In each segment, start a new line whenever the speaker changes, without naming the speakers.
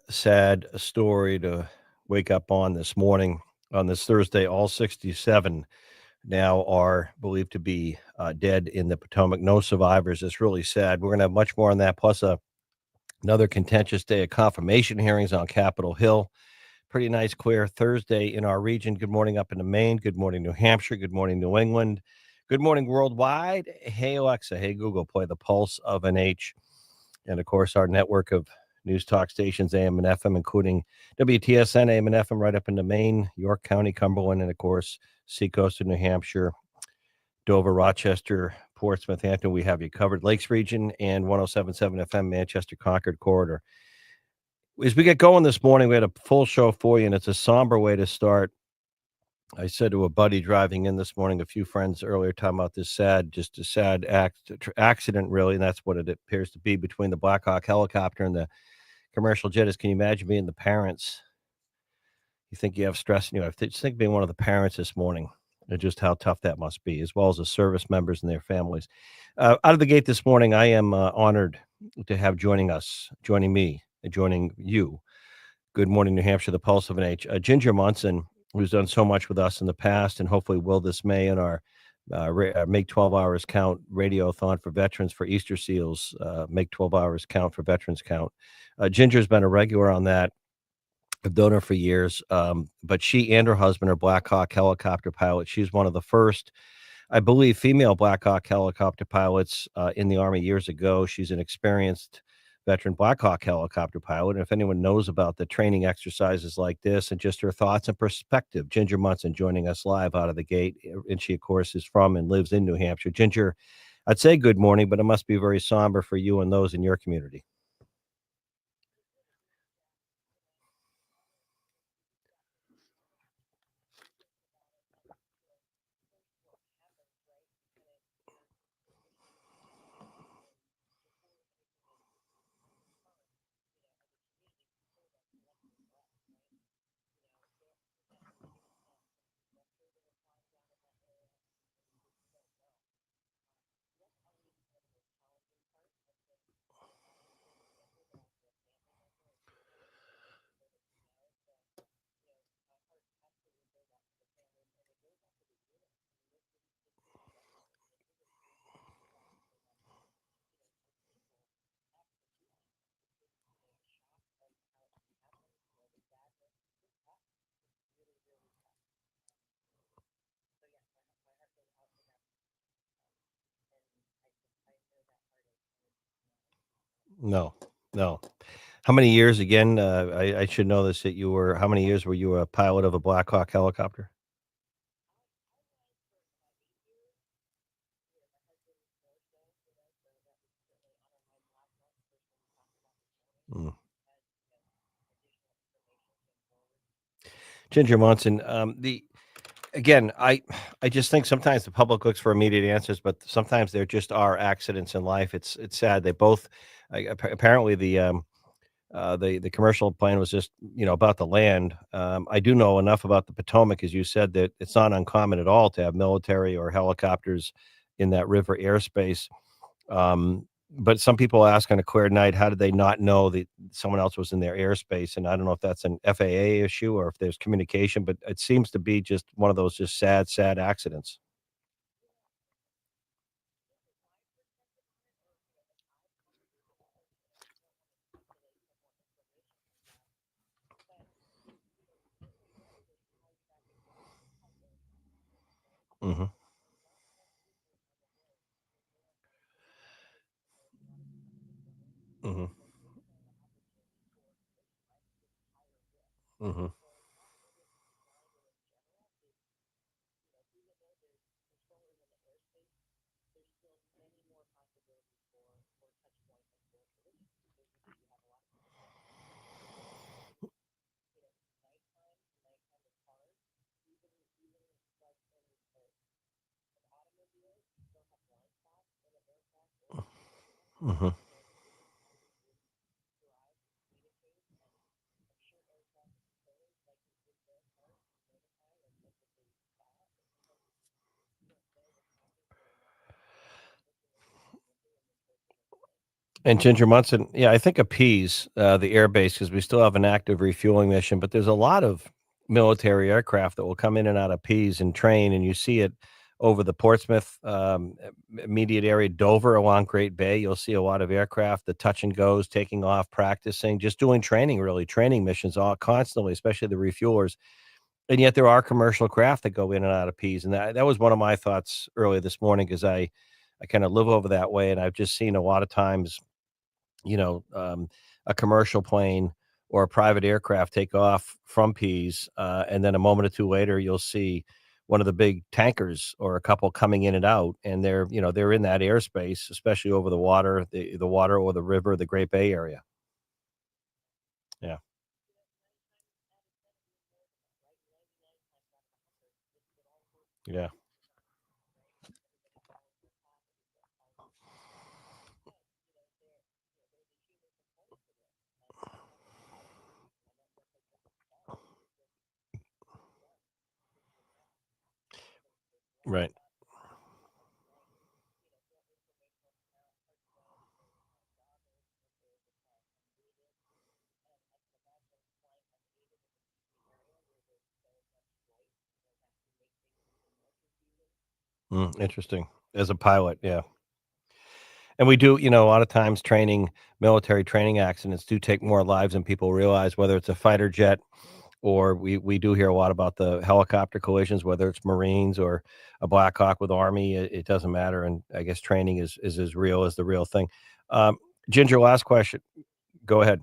Sad story to wake up on this morning on this Thursday. All 67 now are believed to be dead in the Potomac. No survivors. It's really sad. We're going to have much more on that, plus another contentious day of confirmation hearings on Capitol Hill. Pretty nice, clear Thursday in our region. Good morning up into Maine. Good morning, New Hampshire. Good morning, New England. Good morning, worldwide. Hey, Alexa. Hey, Google. Play the pulse of an H. And of course, our network of news talk stations, AM and FM, including WTSN, AM and FM, right up into Maine, York County, Cumberland, and of course, Seacoast of New Hampshire, Dover, Rochester, Portsmouth, Hampton. We have you covered. Lakes region and 107.7 FM, Manchester, Concord corridor. As we get going this morning, we had a full show for you, and it's a somber way to start. I said to a buddy driving in this morning, a few friends earlier, talking about this just a sad accident, really, and that's what it appears to be between the Black Hawk helicopter and the commercial jet. Is, can you imagine being the parents? You think you have stress, and just think being one of the parents this morning, and just how tough that must be, as well as the service members and their families. Out of the gate this morning, I am honored to have joining me, and joining you. Good morning, New Hampshire, the Pulse of an H. Ginger Munson, who's done so much with us in the past, and hopefully will this May in our Make 12 Hours Count radiothon for veterans for Easter Seals. Make 12 Hours Count for Veterans Count. Ginger's been a regular on that. I've known her for years, but she and her husband are Black Hawk helicopter pilots. She's one of the first, I believe, female Black Hawk helicopter pilots in the Army years ago. She's an experienced veteran Black Hawk helicopter pilot. And if anyone knows about the training exercises like this and just her thoughts and perspective, Ginger Munson joining us live out of the gate. And she, of course, is from and lives in New Hampshire. Ginger, I'd say good morning, but it must be very somber for you and those in your community. No, no. How many years again? I should know this. That you were. How many years were you a pilot of a Black Hawk helicopter? Mm. Ginger Munson. The again, I just think sometimes the public looks for immediate answers, but sometimes there just are accidents in life. It's sad. They both apparently the commercial plane was just about the land. I do know enough about the Potomac, as you said, that it's not uncommon at all to have military or helicopters in that river airspace. But some people ask on a clear night, how did they not know that someone else was in their airspace? And I don't know if that's an FAA issue or if there's communication, but it seems to be just one of those just sad accidents. Hmm. Hmm. Hmm. Hmm. And Ginger Munson, yeah, I think appease the air base because we still have an active refueling mission, but there's a lot of military aircraft that will come in and out of Pease and train, and you see it over the Portsmouth immediate area, Dover along Great Bay. You'll see a lot of aircraft, the touch and goes, taking off, practicing, just doing training, really training missions all constantly, especially the refuelers. And yet there are commercial craft that go in and out of Pease, and that was one of my thoughts earlier this morning because I kind of live over that way, and I've just seen a lot of times you know, a commercial plane or a private aircraft take off from Pease, and then a moment or two later, you'll see one of the big tankers or a couple coming in and out, and they're in that airspace, especially over the water or the river, the Great Bay Area. Yeah, yeah, right. Interesting. As a pilot, yeah. And we do, a lot of times military training accidents do take more lives than people realize, whether it's a fighter jet or we do hear a lot about the helicopter collisions, whether it's Marines or a Black Hawk with Army, it doesn't matter. And I guess training is as real as the real thing. Um, Ginger, last question. Go ahead.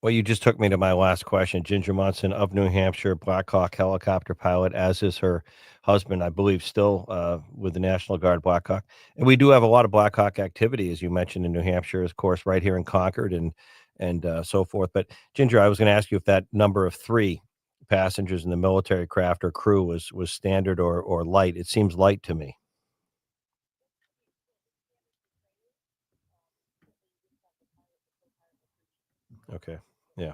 Well, you just took me to my last question. Ginger Munson of New Hampshire, Black Hawk helicopter pilot, as is her husband, I believe, still with the National Guard Black Hawk. And we do have a lot of Black Hawk activity, as you mentioned, in New Hampshire, of course, right here in Concord and so forth. But Ginger, I was going to ask you if that number of three passengers in the military craft or crew was standard or light. It seems light to me. Okay. Yeah.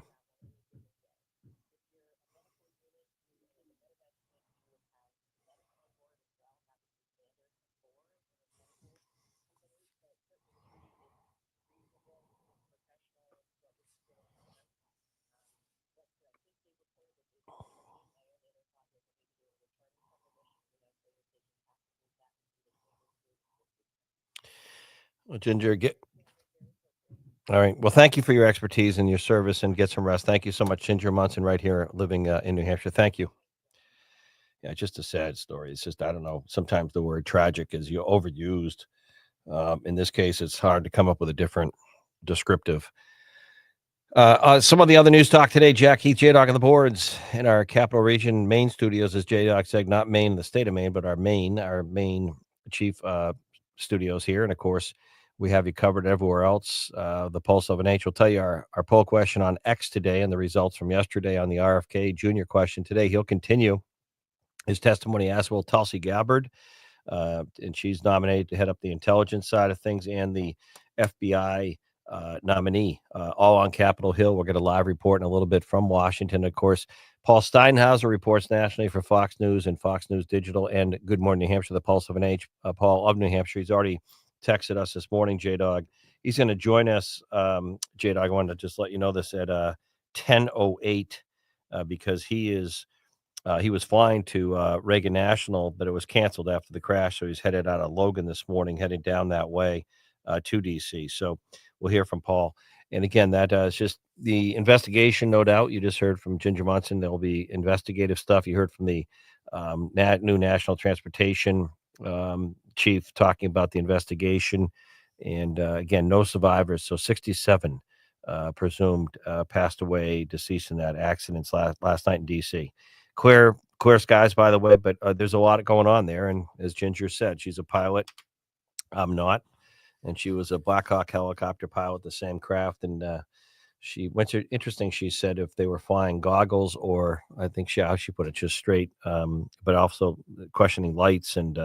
Well, Ginger, get all right. Well, thank you for your expertise and your service and get some rest. Thank you so much, Ginger Munson, right here living in New Hampshire. Thank you. Yeah, just a sad story. It's just, I don't know. Sometimes the word tragic is overused. In this case, it's hard to come up with a different descriptive. Some of the other news talk today, Jack Heath, J Dog on the boards in our capital region, Maine studios, as J Dog said, not Maine, the state of Maine, but our main chief studios here. And of course, we have you covered everywhere else. The Pulse of an H will tell you our poll question on X today and the results from yesterday on the RFK Jr. question today. He'll continue his testimony as will Tulsi Gabbard, and she's nominated to head up the intelligence side of things and the FBI nominee, all on Capitol Hill. We'll get a live report in a little bit from Washington. Of course, Paul Steinhauser reports nationally for Fox News and Fox News Digital and Good Morning New Hampshire, the Pulse of an H. Paul of New Hampshire, he's already texted us this morning, J Dog. He's going to join us, J Dog. I wanted to just let you know this at 10:08 because he was flying to Reagan National, but it was canceled after the crash. So he's headed out of Logan this morning, heading down that way to DC. So we'll hear from Paul. And again, that is just the investigation, no doubt. You just heard from Ginger Munson. There will be investigative stuff. You heard from the new National Transportation chief talking about the investigation. And again, no survivors. So 67 presumed passed away, deceased in that accident last night in DC. Clear skies, by the way, but there's a lot going on there. And as Ginger said, she's a pilot. I'm not, and she was a Black Hawk helicopter pilot, the same craft. And she went to interesting. She said if they were flying goggles, or I think how she put it, just straight, but also questioning lights. And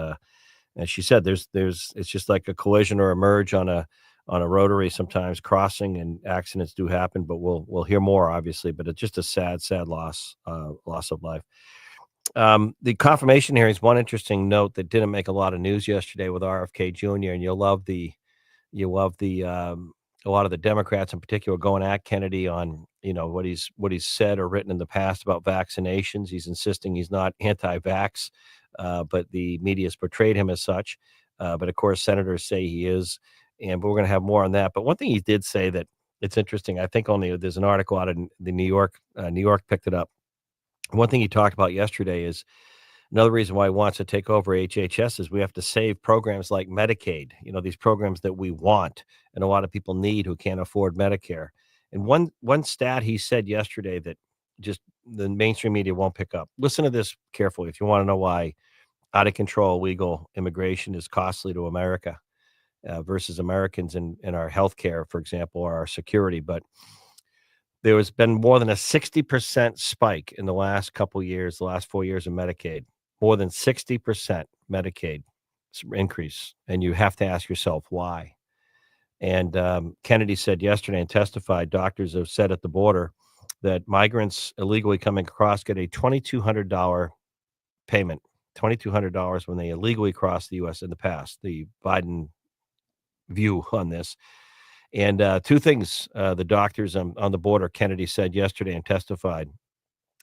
she said there's it's just like a collision or a merge on on a rotary, sometimes crossing, and accidents do happen. But we'll hear more, obviously. But it's just a sad, sad loss of life. The confirmation hearings. One interesting note that didn't make a lot of news yesterday with RFK Jr. And you'll love the a lot of the Democrats in particular going at Kennedy on what he's said or written in the past about vaccinations. He's insisting he's not anti-vax, but the media has portrayed him as such. But of course, senators say he is, and but we're going to have more on that. But one thing he did say that it's interesting. I think only there's an article out in the New York. New York picked it up. One thing he talked about yesterday is another reason why he wants to take over HHS is we have to save programs like Medicaid, these programs that we want and a lot of people need who can't afford Medicare. And one stat he said yesterday that just the mainstream media won't pick up. Listen to this carefully if you want to know why out of control illegal immigration is costly to America versus Americans in our healthcare, for example, or our security. But there has been more than a 60% spike in the last couple years, the last 4 years of Medicaid, more than 60% Medicaid increase. And you have to ask yourself why. And Kennedy said yesterday and testified, doctors have said at the border that migrants illegally coming across get a $2,200 payment, $2,200 when they illegally cross the U.S. in the past. The Biden view on this. And two things the doctors on the border, Kennedy said yesterday and testified.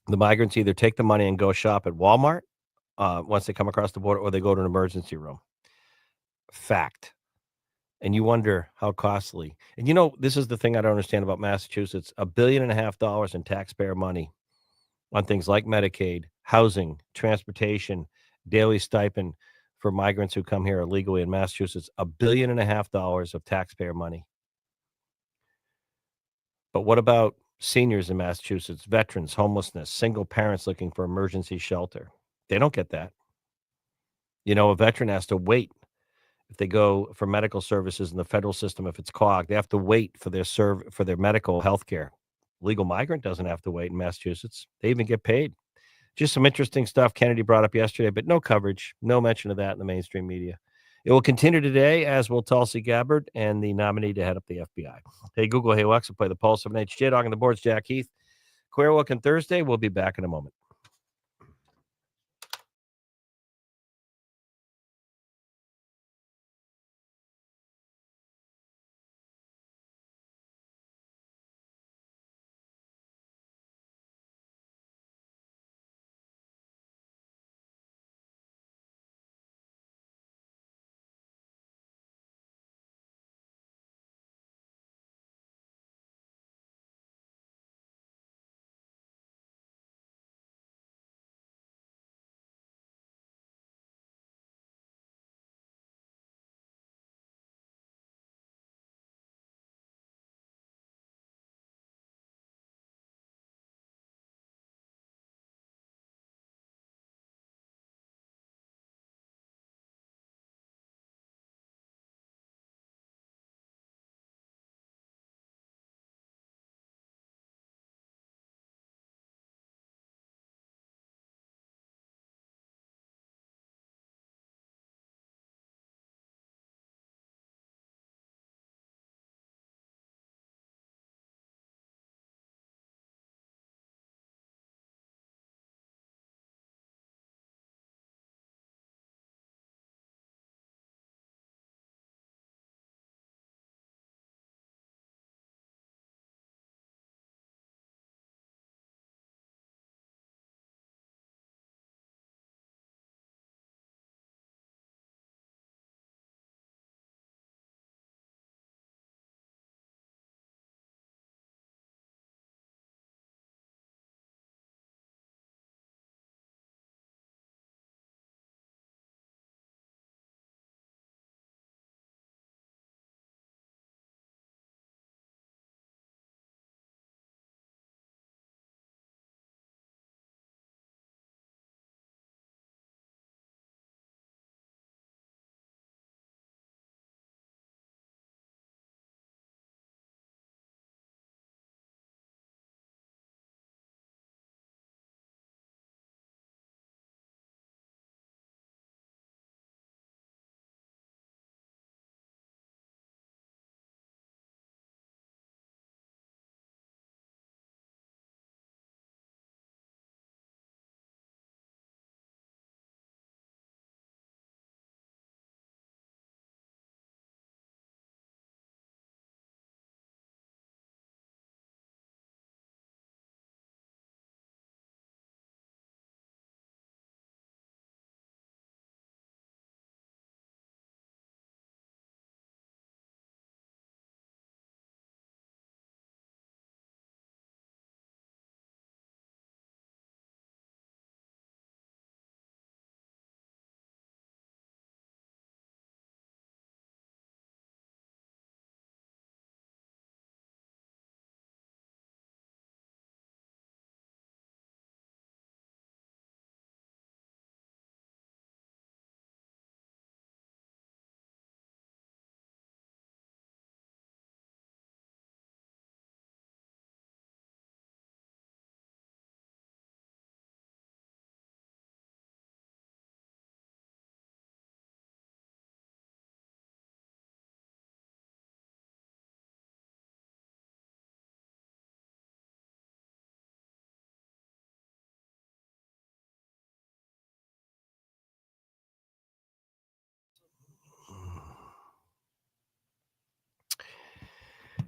The migrants either take the money and go shop at Walmart once they come across the border, or they go to an emergency room. Fact. And you wonder how costly. And this is the thing I don't understand about Massachusetts: $1.5 billion in taxpayer money on things like Medicaid, housing, transportation, daily stipend for migrants who come here illegally in Massachusetts. $1.5 billion of taxpayer money. But what about seniors in Massachusetts, veterans, homelessness, single parents looking for emergency shelter? They don't get that. A veteran has to wait if they go for medical services in the federal system. If it's clogged, they have to wait for their medical health care. Legal migrant doesn't have to wait in Massachusetts. They even get paid. Just some interesting stuff Kennedy brought up yesterday, but no coverage, no mention of that in the mainstream media. It will continue today, as will Tulsi Gabbard and the nominee to head up the FBI. Hey, Google, hey, Alexa, play the Pulse of an J Dog on the boards, Jack Heath. Queer Looking Thursday. We'll be back in a moment.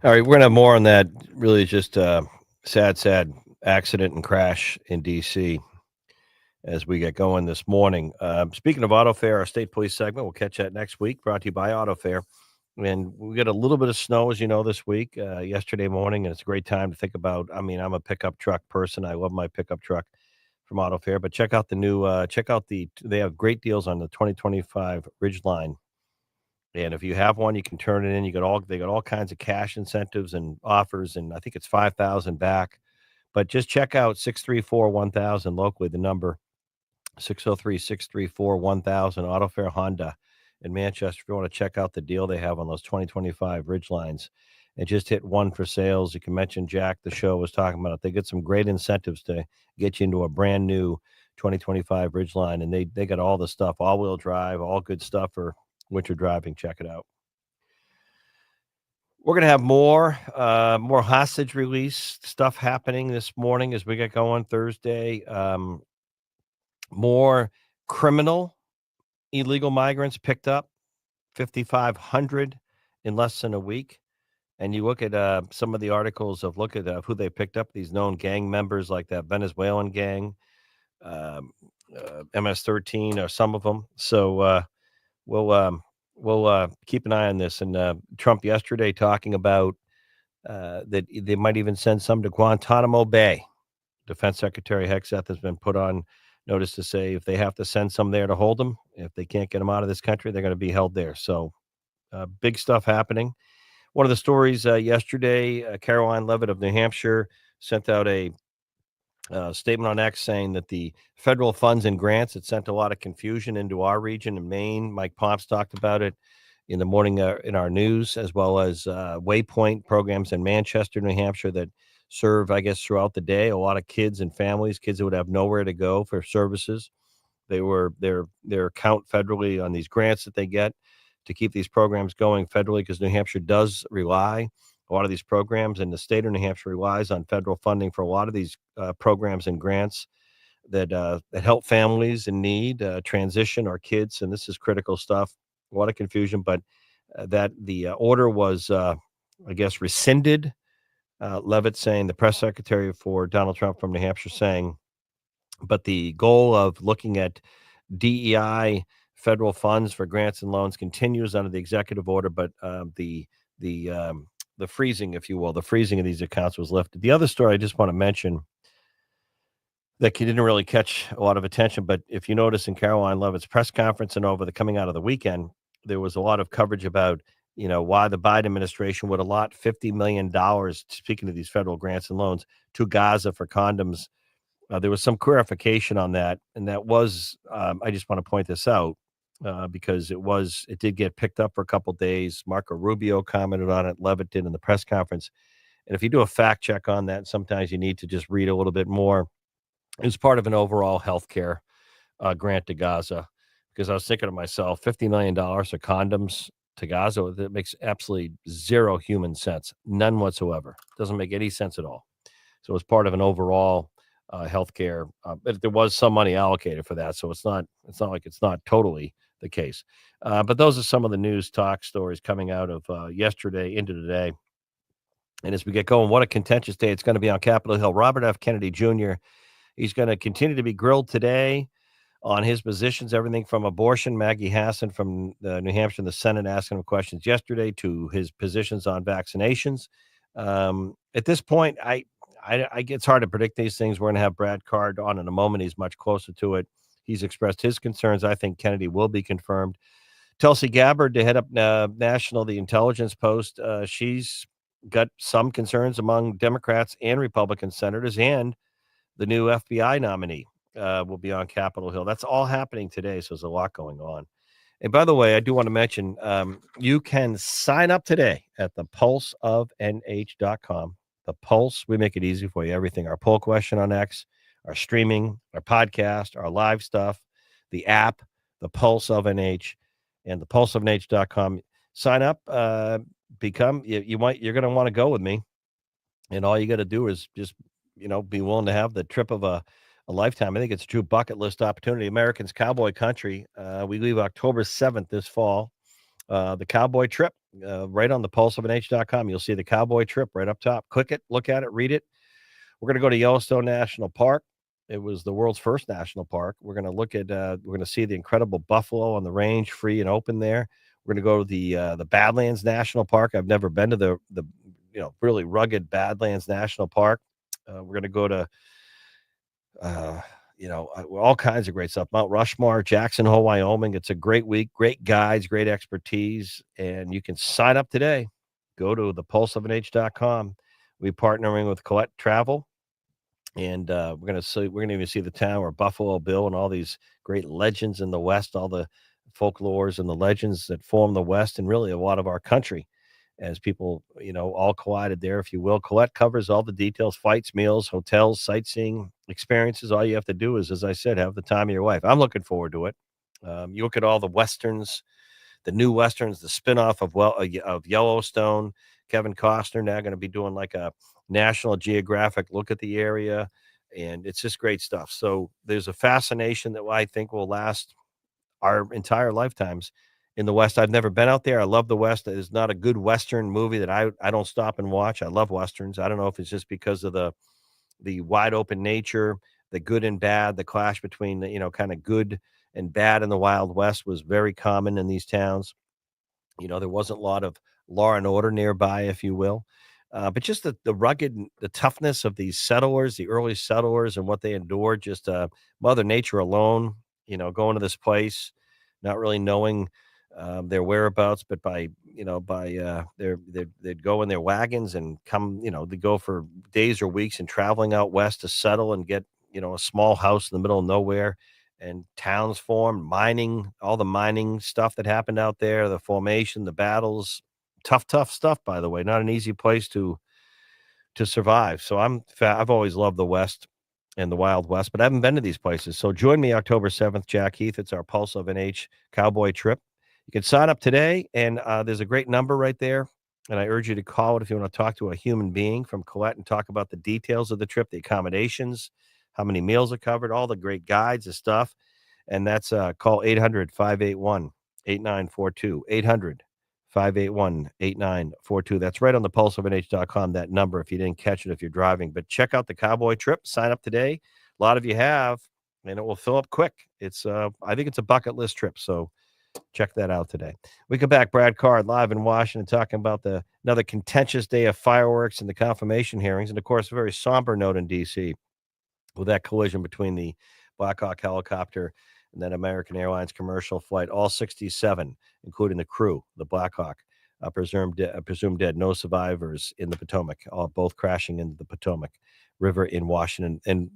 All right, we're gonna have more on that. Really, just sad accident and crash in D.C. as we get going this morning. Speaking of auto fare, our state police segment, we'll catch that next week. Brought to you by Auto Fare. And we got a little bit of snow, as you know, this week, yesterday morning, and it's a great time to think about. I mean, I'm a pickup truck person. I love my pickup truck from Auto Fare, but check out the new, they have great deals on the 2025 Ridgeline. And if you have one, you can turn it in. They got all kinds of cash incentives and offers, and I think it's 5,000 back. But just check out 634-1000 locally, the number 603-634-1000 Auto Fair Honda in Manchester. If you want to check out the deal they have on those 2025 Ridgelines, and just hit one for sales. You can mention Jack, the show was talking about it. They get some great incentives to get you into a brand new 2025 Ridgeline, and they got all the stuff, all-wheel drive, all good stuff for winter driving. Check it out. We're going to have more hostage release stuff happening this morning as we get going Thursday. More criminal illegal migrants picked up, 5,500 in less than a week. And you look at some of the articles of who they picked up, these known gang members like that Venezuelan gang, um, MS-13 or some of them. So we'll keep an eye on this. And Trump yesterday talking about that they might even send some to Guantanamo Bay. Defense Secretary Hegseth has been put on notice to say if they have to send some there to hold them, if they can't get them out of this country, they're going to be held there. So big stuff happening. One of the stories yesterday, Caroline Leavitt of New Hampshire sent out a statement on X saying that the federal funds and grants had sent a lot of confusion into our region in Maine. Mike Pomps talked about it in the morning in our news, as well as Waypoint programs in Manchester, New Hampshire that serve, I guess, throughout the day. A lot of kids and families, kids that would have nowhere to go for services. Their count federally on these grants that they get to keep these programs going federally, because New Hampshire does rely a lot of these programs, and the state of New Hampshire relies on federal funding for a lot of these programs and grants that help families in need, transition our kids, and this is critical stuff. A lot of confusion, but that the order was, I guess, rescinded. Leavitt saying, the press secretary for Donald Trump from New Hampshire saying, but the goal of looking at DEI federal funds for grants and loans continues under the executive order, but the freezing, if you will, the freezing of these accounts was lifted. The other story I just want to mention that didn't really catch a lot of attention, but if you notice in Caroline Leavitt's press conference and over the coming out of the weekend, there was a lot of coverage about, why the Biden administration would allot $50 million, speaking of these federal grants and loans, to Gaza for condoms. There was some clarification on that, and that was, I just want to point this out because it did get picked up for a couple days. Marco Rubio commented on it, Leavitt did in the press conference. And if you do a fact check on that, sometimes you need to just read a little bit more. It was part of an overall healthcare grant to Gaza, because I was thinking to myself, $50 million for condoms to Gaza, that makes absolutely zero human sense, none whatsoever. Doesn't make any sense at all. So it was part of an overall healthcare, but there was some money allocated for that. So it's not like it's not totally the case. But those are some of the news talk stories coming out of yesterday into today. And as we get going, what a contentious day it's going to be on Capitol Hill. Robert F. Kennedy Jr., he's going to continue to be grilled today on his positions, everything from abortion. Maggie Hassan from New Hampshire in the Senate asking him questions yesterday, to his positions on vaccinations. At this point, it's hard to predict these things. We're going to have Brad Card on in a moment. He's much closer to it. He's expressed his concerns. I think Kennedy will be confirmed. Tulsi Gabbard, to head up the Intelligence Post, she's got some concerns among Democrats and Republican senators, and the new FBI nominee will be on Capitol Hill. That's all happening today, so there's a lot going on. And by the way, I do want to mention, you can sign up today at thepulseofnh.com. The Pulse, we make it easy for you. Everything, our poll question on X, our streaming, our podcast, our live stuff, the app, the Pulse of NH, and thepulseofnh.com. Sign up, you're going to want to go with me. And all you got to do is just, be willing to have the trip of a lifetime. I think it's a true bucket list opportunity. Americans Cowboy Country. We leave October 7th this fall. the Cowboy Trip, right on the pulseofanh.com. You'll see the Cowboy Trip right up top. Click it, look at it, read it. We're going to go to Yellowstone National Park. It was the world's first national park. We're going to look at, we're going to see the incredible buffalo on the range, free and open there. We're going to go to the Badlands National Park. I've never been to the really rugged Badlands National Park. We're going to go to all kinds of great stuff. Mount Rushmore, Jackson Hole, Wyoming. It's a great week, great guides, great expertise, and you can sign up today. Go to thepulseofanh.com. We're partnering with Collette Travel, and we're gonna even see the town where Buffalo Bill and all these great legends in the West, all the folklores and the legends that form the West and really a lot of our country as people, all collided there, if you will. Colette covers all the details, flights, meals, hotels, sightseeing experiences. All you have to do is, as I said, have the time of your life. I'm looking forward to it. You look at all the Westerns, the new Westerns, the spinoff of Yellowstone. Kevin Costner now going to be doing like a National Geographic look at the area. And it's just great stuff. So there's a fascination that I think will last our entire lifetimes in the West. I've never been out there. I love the West. There's not a good Western movie that I don't stop and watch. I love Westerns. I don't know if it's just because of the wide open nature, the good and bad, the clash between the, kind of good and bad in the Wild West was very common in these towns. There wasn't a lot of law and order nearby, if you will. But just the rugged, the toughness of these settlers, the early settlers, and what they endured, just Mother Nature alone, going to this place, not really knowing their whereabouts, but they'd go in their wagons and come, they'd go for days or weeks and traveling out west to settle and get, a small house in the middle of nowhere, and towns formed, mining, all the mining stuff that happened out there, the formation, the battles, tough stuff, by the way, not an easy place to survive. So I've always loved the West and the Wild West, but I haven't been to these places. So join me October 7th, Jack Heath. It's our Pulse of an H Cowboy Trip. You can sign up today, and there's a great number right there. And I urge you to call it if you want to talk to a human being from Colette and talk about the details of the trip, the accommodations, how many meals are covered, all the great guides and stuff. And that's call 800-581-8942. 800-581-8942. That's right on the pulseofanh.com, that number, if you didn't catch it if you're driving. But check out the Cowboy Trip. Sign up today. A lot of you have, and it will fill up quick. It's I think it's a bucket list trip, so check that out today. We come back, Brad Card live in Washington, talking about another contentious day of fireworks and the confirmation hearings, and of course a very somber note in DC with that collision between the Black Hawk helicopter and that American Airlines commercial flight, all 67, including the crew, the Black Hawk, presumed dead. No survivors in the Potomac, both crashing into the Potomac River in Washington. And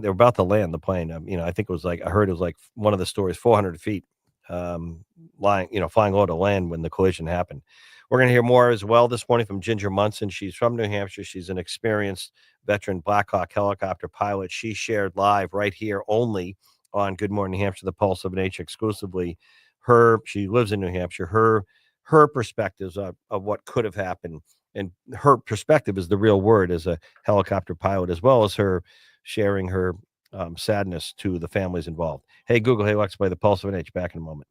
they're about to land the plane. I think I heard it was like one of the stories, 400 feet, flying low to land when the collision happened. We're going to hear more as well this morning from Ginger Munson. She's from New Hampshire. She's an experienced veteran Black Hawk helicopter pilot. She shared live right here only on Good Morning New Hampshire, the Pulse of Nature exclusively. She lives in New Hampshire. Her perspectives of what could have happened, and her perspective is the real word as a helicopter pilot, as well as her sharing her sadness to the families involved. Hey, Google, hey, Alexa, play the Pulse of Nature. Back in a moment.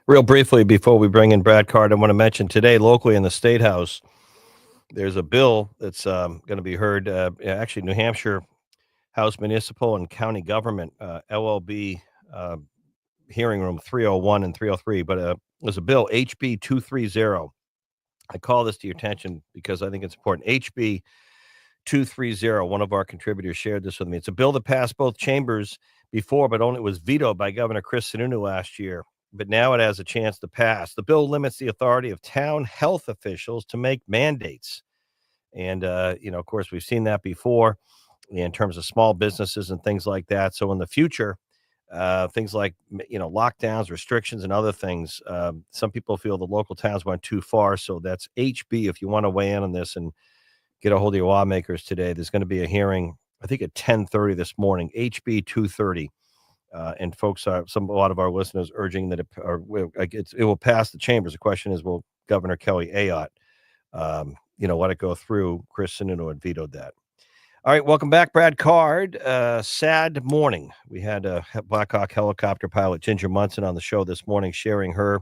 Real briefly, before we bring in Brad Card, I want to mention today locally in the State House, there's a bill that's going to be heard. Actually, New Hampshire House Municipal and County Government LLB uh, hearing room 301 and 303. But there's a bill HB 230. I call this to your attention because I think it's important. HB 230. One of our contributors shared this with me. It's a bill that passed both chambers before, but only was vetoed by Governor Chris Sununu last year. But now it has a chance to pass. The bill limits the authority of town health officials to make mandates. And, of course, we've seen that before in terms of small businesses and things like that. So in the future, things like, lockdowns, restrictions, and other things, some people feel the local towns went too far. So that's HB. If you want to weigh in on this and get a hold of your lawmakers today, there's going to be a hearing, I think at 10:30 this morning, HB 230. And folks are a lot of our listeners urging that it will pass the chambers. The question is, will Governor Kelly Ayotte, let it go through? Chris Sununu had vetoed that. All right, welcome back, Brad Card. Sad morning. We had a Black Hawk helicopter pilot, Ginger Munson, on the show this morning, sharing her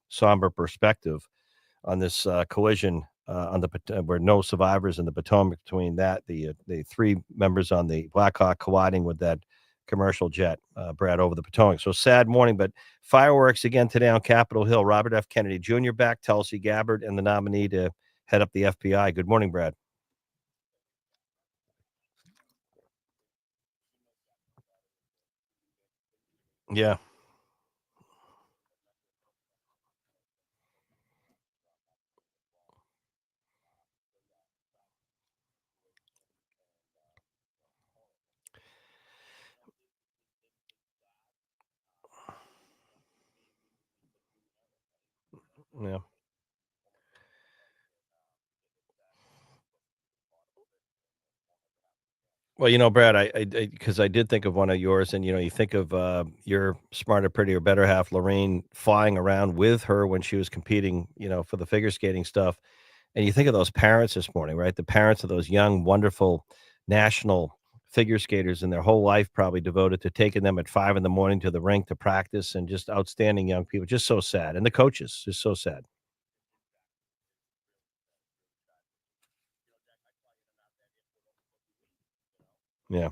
somber perspective on this collision where no survivors in the Potomac between the three members on the Black Hawk colliding with that commercial jet, Brad, over the Potomac. So sad morning, but fireworks again today on Capitol Hill. Robert F. Kennedy Jr. back, Tulsi Gabbard, and the nominee to head up the FBI. Good morning, Brad. Yeah. Yeah. Well, Brad, because I did think of one of yours, and you think of your smarter, prettier, better half, Lorraine, flying around with her when she was competing, for the figure skating stuff, and you think of those parents this morning, right? The parents of those young, wonderful national figure skaters, and their whole life probably devoted to taking them at 5 in the morning to the rink to practice, and just outstanding young people. Just so sad, and the coaches, just so sad. Yeah.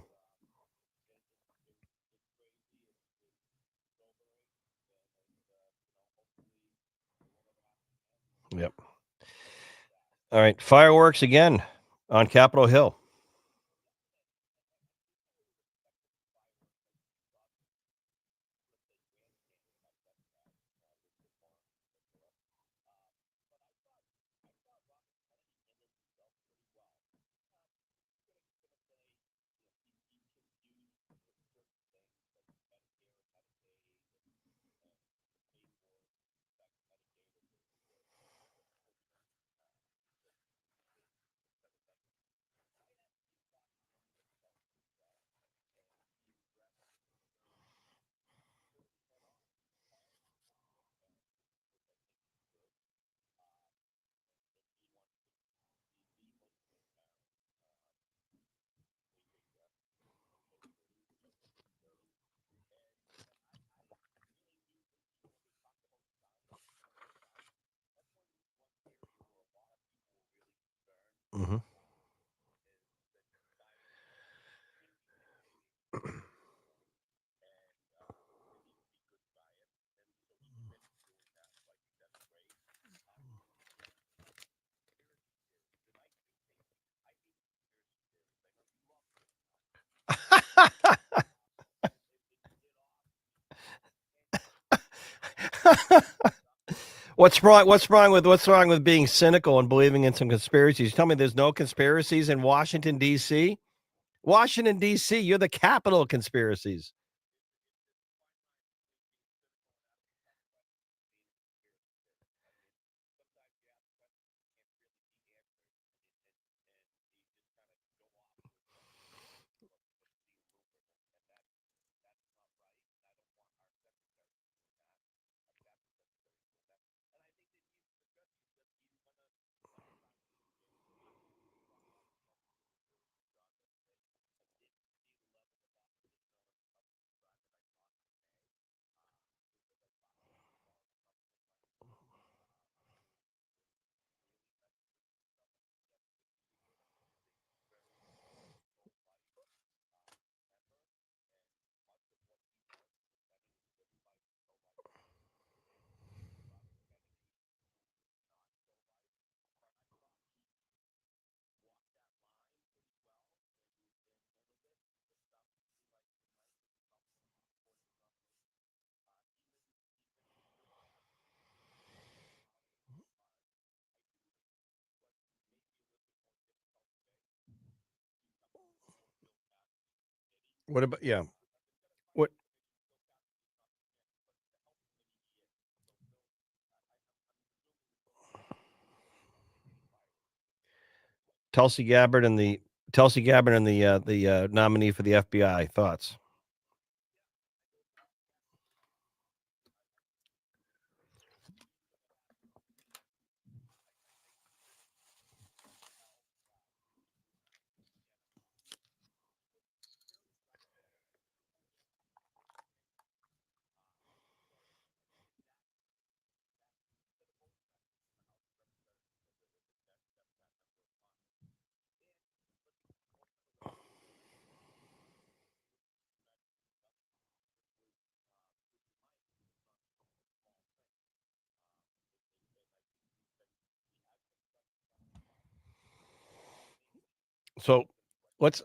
Yep. All right, fireworks again on Capitol Hill. Mhm. What's wrong with being cynical and believing in some conspiracies? Tell me there's no conspiracies in Washington, D.C.? Washington, D.C., you're the capital of conspiracies. What about yeah? What Tulsi Gabbard and the nominee for the FBI thoughts? So let's.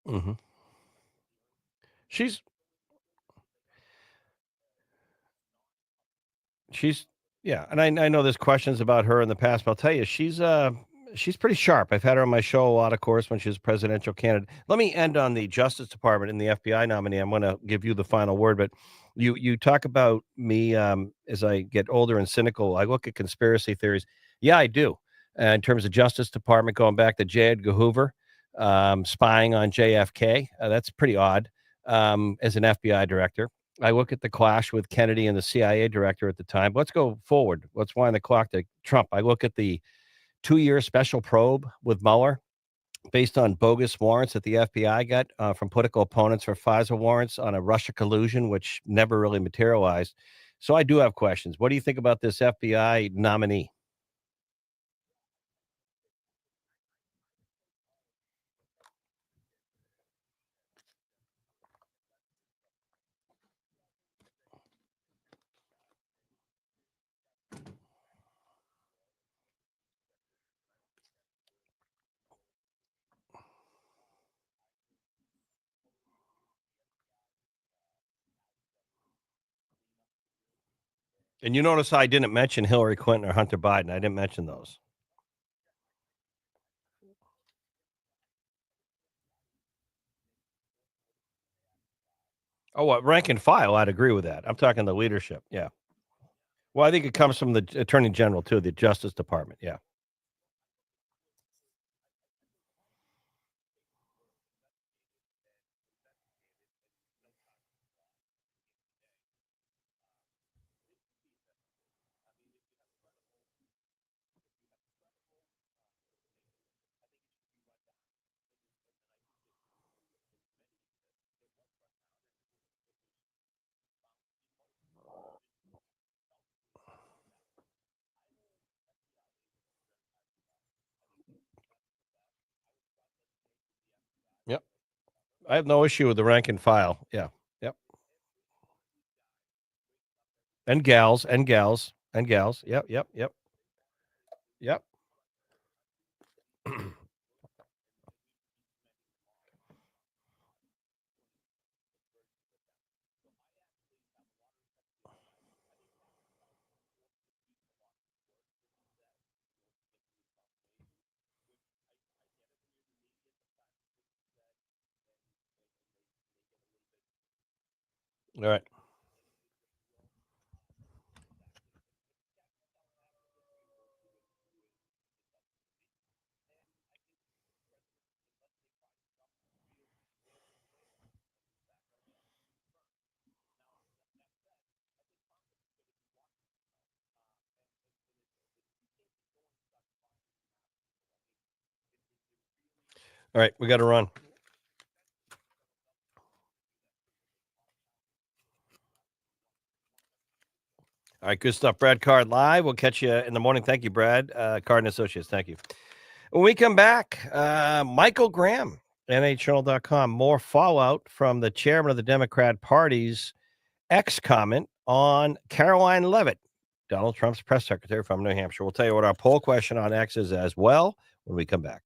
Mhm. She's She's yeah, and I know there's questions about her in the past, but I'll tell you, she's pretty sharp. I've had her on my show a lot, of course, when she was presidential candidate. Let me end on the Justice Department and the FBI nominee. I'm going to give you the final word, but you talk about me as I get older and cynical. I look at conspiracy theories. Yeah, I do. In terms of Justice Department, going back to J. Edgar Hoover, spying on JFK, that's pretty odd. As an FBI director, I look at the clash with Kennedy and the CIA director at the time. Let's go forward. Let's wind the clock to Trump. I look at the 2-year special probe with Mueller based on bogus warrants that the FBI got from political opponents for FISA warrants on a Russia collusion, which never really materialized. So I do have questions. What do you think about this FBI nominee? And you notice I didn't mention Hillary Clinton or Hunter Biden. I didn't mention those. Oh, what rank and file? I'd agree with that. I'm talking the leadership. Yeah. Well, I think it comes from the attorney general too, the Justice Department. Yeah. Yep. I have no issue with the rank and file. Yeah. Yep. And gals, and gals, and gals. Yep, yep, yep, yep. All right. All right. We got to run. All right. Good stuff. Brad Card live. We'll catch you in the morning. Thank you, Brad. Card and Associates. Thank you. When we come back, Michael Graham NHjournal.com. More fallout from the chairman of the Democrat Party's X comment on Caroline Leavitt, Donald Trump's press secretary from New Hampshire. We'll tell you what our poll question on X is as well when we come back.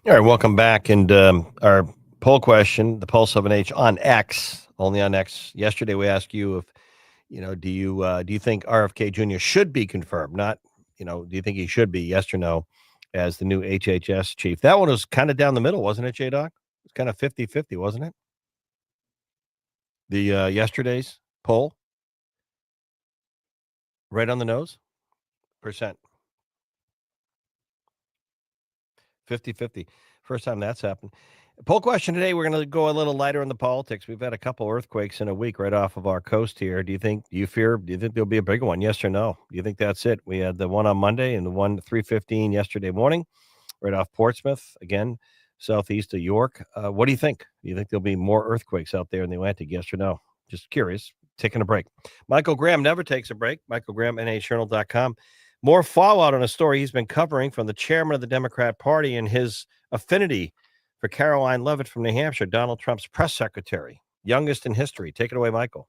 All right, welcome back. And our poll question, the Pulse of an H on X, only on X. Yesterday, we asked you if, do you think RFK Jr. should be confirmed? Not, do you think he should be, yes or no, as the new HHS chief? That one was kind of down the middle, wasn't it, J Doc? It's kind of 50-50, wasn't it? The yesterday's poll, right on the nose, percent, 50-50. First time that's happened. Poll question today, we're going to go a little lighter on the politics. We've had a couple earthquakes in a week right off of our coast here. Do you think there'll be a bigger one? Yes or no? Do you think that's it? We had the one on Monday and the one 3:15 yesterday morning right off Portsmouth, again, southeast of York. What do you think? Do you think there'll be more earthquakes out there in the Atlantic? Yes or no? Just curious. Taking a break. Michael Graham never takes a break. Michael Graham, NHjournal.com. More fallout on a story he's been covering from the chairman of the Democrat Party and his affinity for Caroline Leavitt from New Hampshire, Donald Trump's press secretary, youngest in history. Take it away, Michael.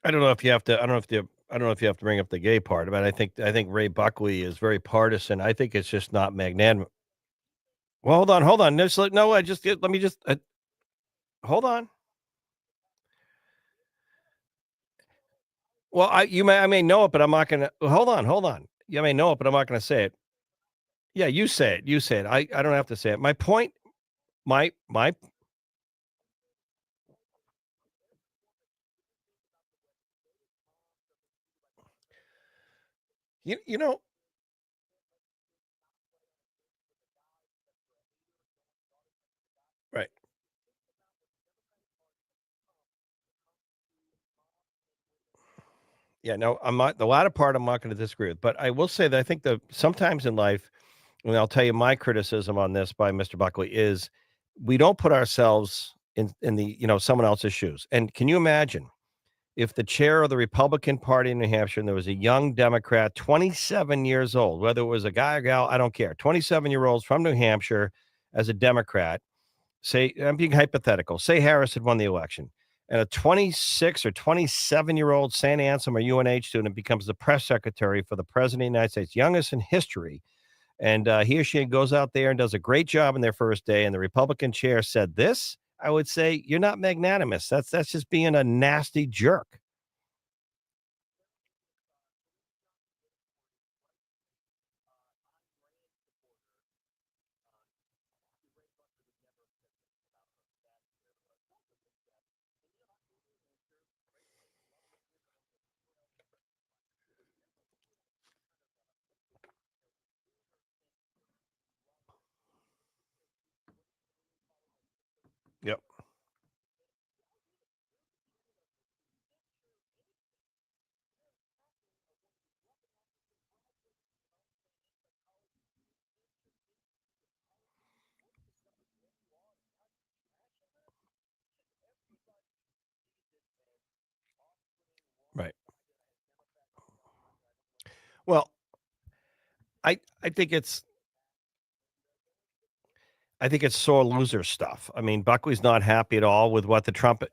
I don't know if you have to I don't know if the I don't know if you have to bring up the gay part, but I think Ray Buckley is very partisan. I think it's just not magnanimous. Well, hold on. No, I just let me just hold on. Well, I may know it, but I'm not gonna hold on. You may know it, but I'm not gonna say it. Yeah, you say it. You say it. I don't have to say it. My point, my you know right. Yeah, no, I'm not the latter part I'm not gonna disagree with, but I will say that I think that sometimes in life, and I'll tell you my criticism on this by Mr. Buckley is we don't put ourselves in the, someone else's shoes. And can you imagine if the chair of the Republican Party in New Hampshire and there was a young Democrat, 27 years old, whether it was a guy or gal, I don't care, 27-year-olds from New Hampshire as a Democrat, say, I'm being hypothetical, say Harris had won the election, and a 26 or 27-year-old St. Anselm or UNH student becomes the press secretary for the president of the United States, youngest in history, and he or she goes out there and does a great job in their first day, and the Republican chair said this, I would say you're not magnanimous. That's just being a nasty jerk. Yep. Right. Well, I think it's sore loser stuff. I mean, Buckley's not happy at all with what the trumpet.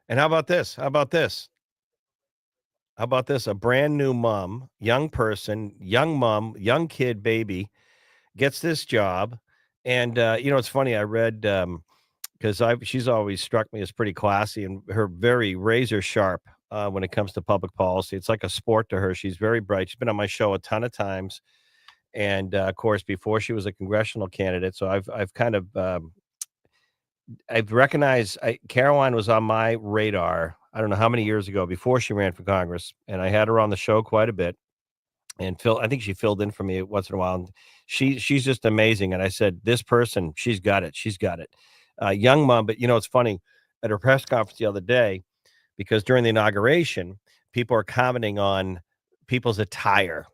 And how about this? How about this? How about this? A brand new mom, young person, young mom, young kid, baby gets this job. And it's funny. I read because I she's always struck me as pretty classy and her very razor sharp when it comes to public policy. It's like a sport to her. She's very bright. She's been on my show a ton of times, and of course, before she was a congressional candidate. So I've kind of I've recognized Caroline was on my radar. I don't know how many years ago before she ran for Congress, and I had her on the show quite a bit. And I think she filled in for me once in a while. And she's just amazing. And I said, this person, she's got it. She's got it. Young mom, but it's funny at her press conference the other day because during the inauguration, people are commenting on people's attire.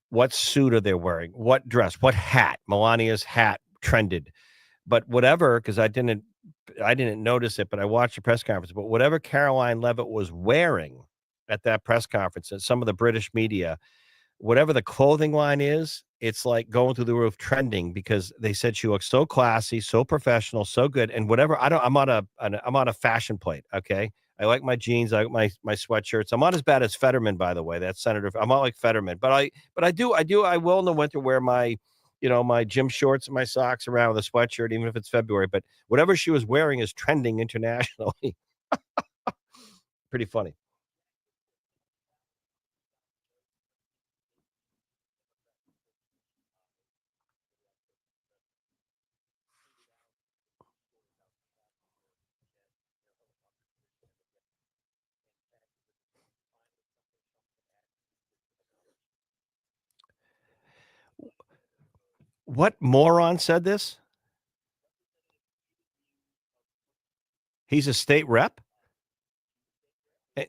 What suit are they wearing? What dress? What hat? Melania's hat trended. But whatever, because I didn't notice it, but I watched the press conference. But whatever Caroline Levitt was wearing at that press conference, and some of the British media, whatever the clothing line is, it's like going through the roof trending because they said she looks so classy, so professional, so good. And whatever, I'm on a fashion plate. Okay. I like my jeans. I like my sweatshirts. I'm not as bad as Fetterman, by the way. That's Senator. I'm not like Fetterman, I will in the winter wear my gym shorts and my socks around with a sweatshirt, even if it's February. But whatever she was wearing is trending internationally. Pretty funny. What moron said this? He's a state rep? Eh,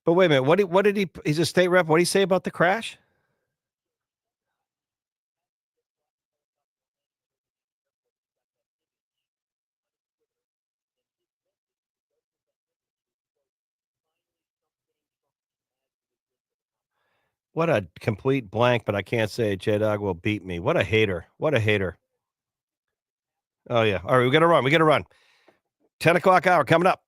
but wait a minute, what did he's a state rep, what did he say about the crash? What a complete blank, but I can't say it. J-Dog will beat me. What a hater. What a hater. Oh, yeah. All right, we gotta run. 10 o'clock hour coming up.